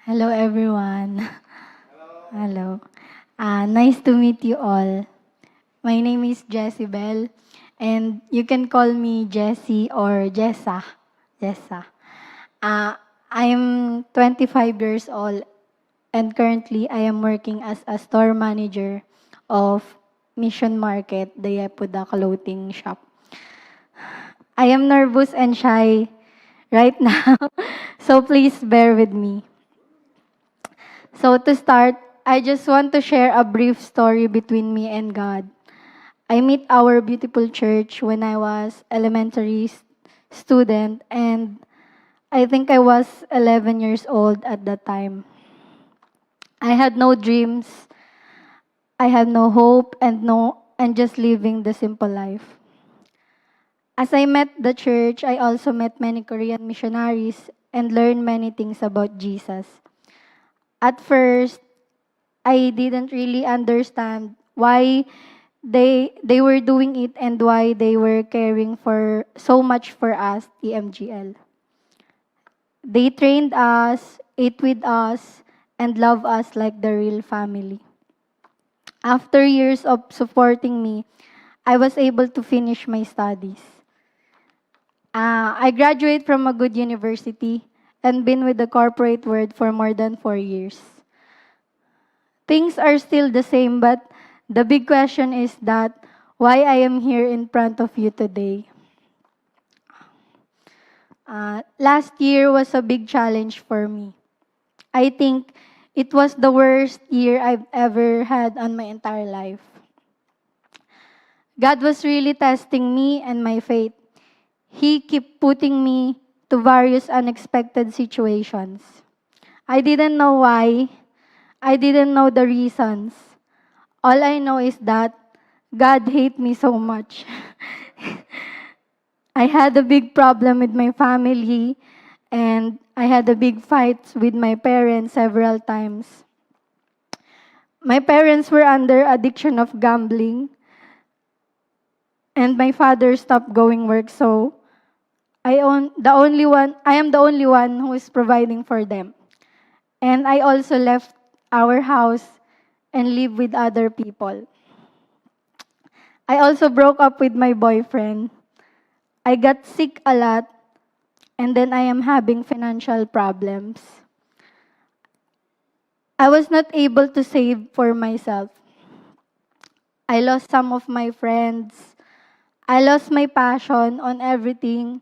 Hello, everyone. Hello. Nice to meet you all. My name is Jesiebel, and you can call me Jessie or Jessa. Jessa. I am 25 years old, and currently I am working as a store manager of Mission Market, the Yepuda clothing shop. I am nervous and shy right now, so please bear with me. So to start, I just want to share a brief story between me and God. I met our beautiful church when I was elementary student, and I think I was 11 years old at that time. I had no dreams, I had no hope, and just living the simple life. As I met the church, I also met many Korean missionaries and learned many things about Jesus. At first, I didn't really understand why they were doing it and why they were caring for so much for us, TMGL. They trained us, ate with us, and loved us like the real family. After years of supporting me, I was able to finish my studies. I graduated from a good university and been with the corporate world for more than 4 years. Things are still the same, but the big question is that why I am here in front of you today. Last year was a big challenge for me. I think it was the worst year I've ever had on my entire life. God was really testing me and my faith. He kept putting me to various unexpected situations. I didn't know why. I didn't know the reasons. All I know is that God hates me so much. I had a big problem with my family, and I had a big fight with my parents several times. My parents were under addiction of gambling, and my father stopped going work, so I am the only one who is providing for them. And I also left our house and live with other people. I also broke up with my boyfriend. I got sick a lot, and then I am having financial problems. I was not able to save for myself. I lost some of my friends. I lost my passion on everything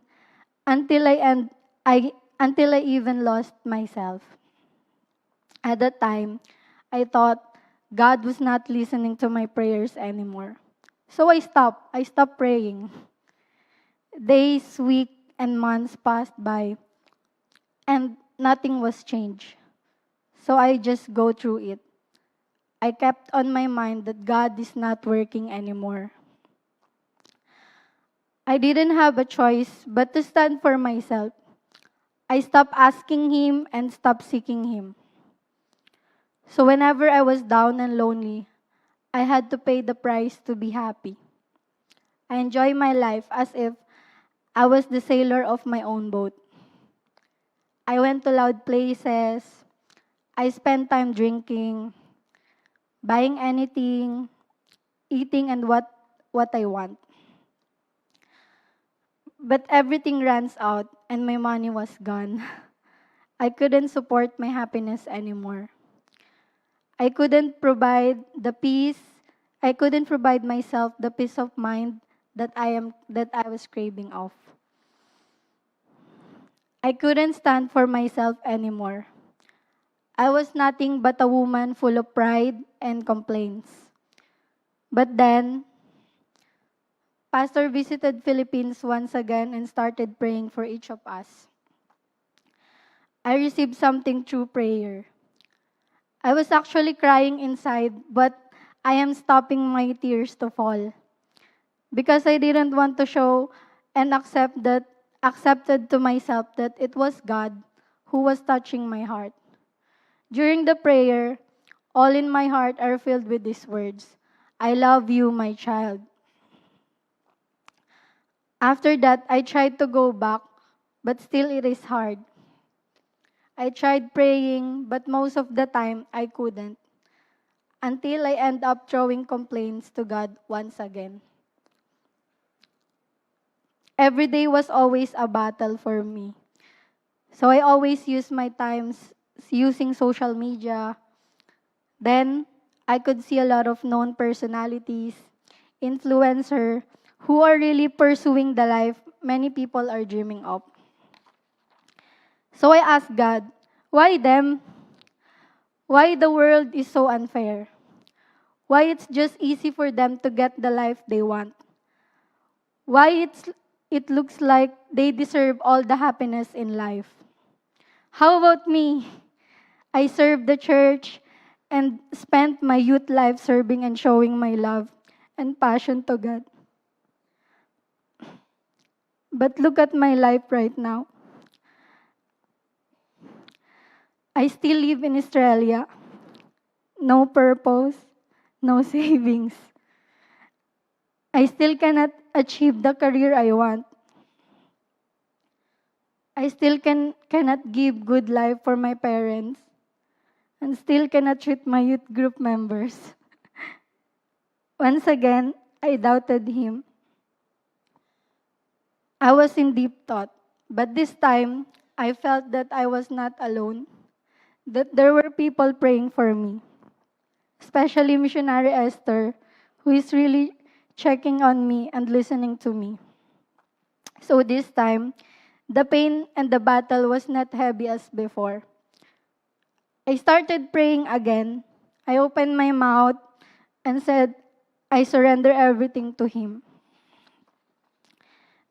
until until I even lost myself. At that time, I thought God was not listening to my prayers anymore. So I stopped. I stopped praying. Days, weeks, and months passed by, and nothing was changed. So I just go through it. I kept on my mind that God is not working anymore. I didn't have a choice but to stand for myself. I stopped asking Him and stopped seeking Him. So whenever I was down and lonely, I had to pay the price to be happy. I enjoy my life as if I was the sailor of my own boat. I went to loud places. I spent time drinking, buying anything, eating and what I want. But everything runs out and my money was gone. I couldn't support my happiness anymore. I couldn't provide the peace. I couldn't provide myself the peace of mind that I was craving of. I couldn't stand for myself anymore. I was nothing but a woman full of pride and complaints. But then, Pastor visited Philippines once again and started praying for each of us. I received something through prayer. I was actually crying inside, but I am stopping my tears to fall because I didn't want to show and accepted to myself that it was God who was touching my heart. During the prayer, all in my heart are filled with these words, I love you, my child. After that, I tried to go back, but still it is hard. I tried praying, but most of the time I couldn't, until I end up throwing complaints to God once again. Every day was always a battle for me. So I always use my times using social media. Then I could see a lot of known personalities, influencer, who are really pursuing the life many people are dreaming of. So I asked God, why them? Why the world is so unfair? Why it's just easy for them to get the life they want? Why it looks like they deserve all the happiness in life? How about me? I served the church and spent my youth life serving and showing my love and passion to God. But look at my life right now. I still live in Australia. No purpose, no savings. I still cannot achieve the career I want. I still cannot give good life for my parents and still cannot treat my youth group members. Once again, I doubted him. I was in deep thought, but this time I felt that I was not alone, that there were people praying for me, especially Missionary Esther, who is really checking on me and listening to me. So this time, the pain and the battle was not heavy as before. I started praying again. I opened my mouth and said, I surrender everything to Him.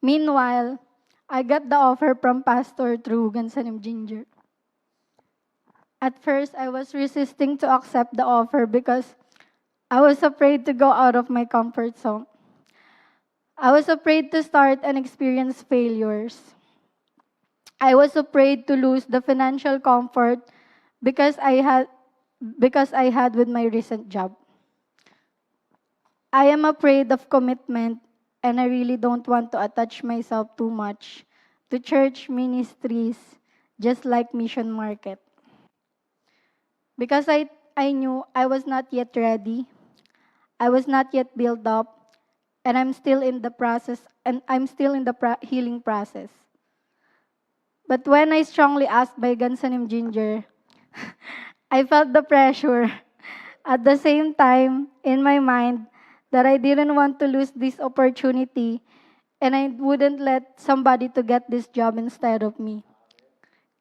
Meanwhile, I got the offer from Pastor through Gansanim Ginger. At first, I was resisting to accept the offer because I was afraid to go out of my comfort zone. I was afraid to start and experience failures. I was afraid to lose the financial comfort because I had with my recent job. I am afraid of commitment, and I really don't want to attach myself too much to church ministries, just like Mission Market. Because I knew I was not yet ready, I was not yet built up, and I'm still in the healing process. But when I strongly asked by Gansanim Ginger, I felt the pressure. At the same time, in my mind, that I didn't want to lose this opportunity and I wouldn't let somebody to get this job instead of me.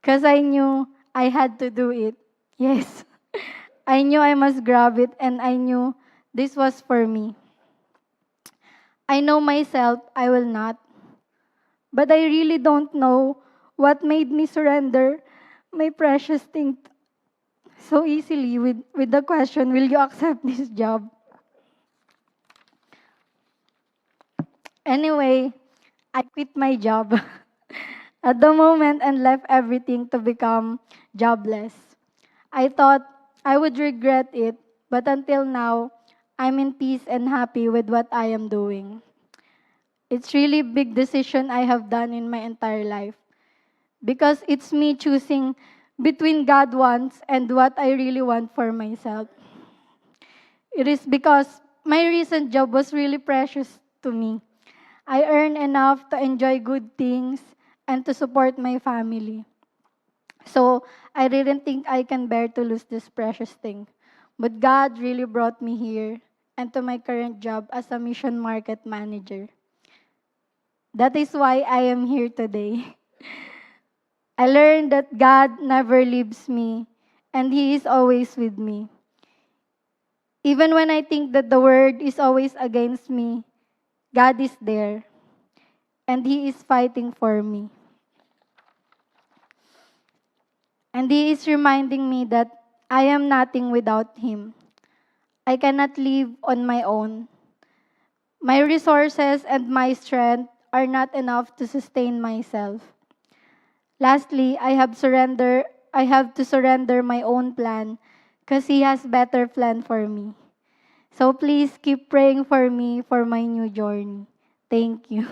Because I knew I had to do it. Yes. I knew I must grab it and I knew this was for me. I know myself I will not. But I really don't know what made me surrender my precious thing so easily with the question, will you accept this job? Anyway, I quit my job at the moment and left everything to become jobless. I thought I would regret it, but until now, I'm in peace and happy with what I am doing. It's really a big decision I have done in my entire life because it's me choosing between God wants and what I really want for myself. It is because my recent job was really precious to me. I earn enough to enjoy good things and to support my family. So I didn't think I can bear to lose this precious thing. But God really brought me here and to my current job as a mission market manager. That is why I am here today. I learned that God never leaves me and He is always with me. Even when I think that the world is always against me, God is there and He is fighting for me. And He is reminding me that I am nothing without Him. I cannot live on my own. My resources and my strength are not enough to sustain myself. Lastly, I have to surrender my own plan because He has better plan for me. So please keep praying for me for my new journey. Thank you.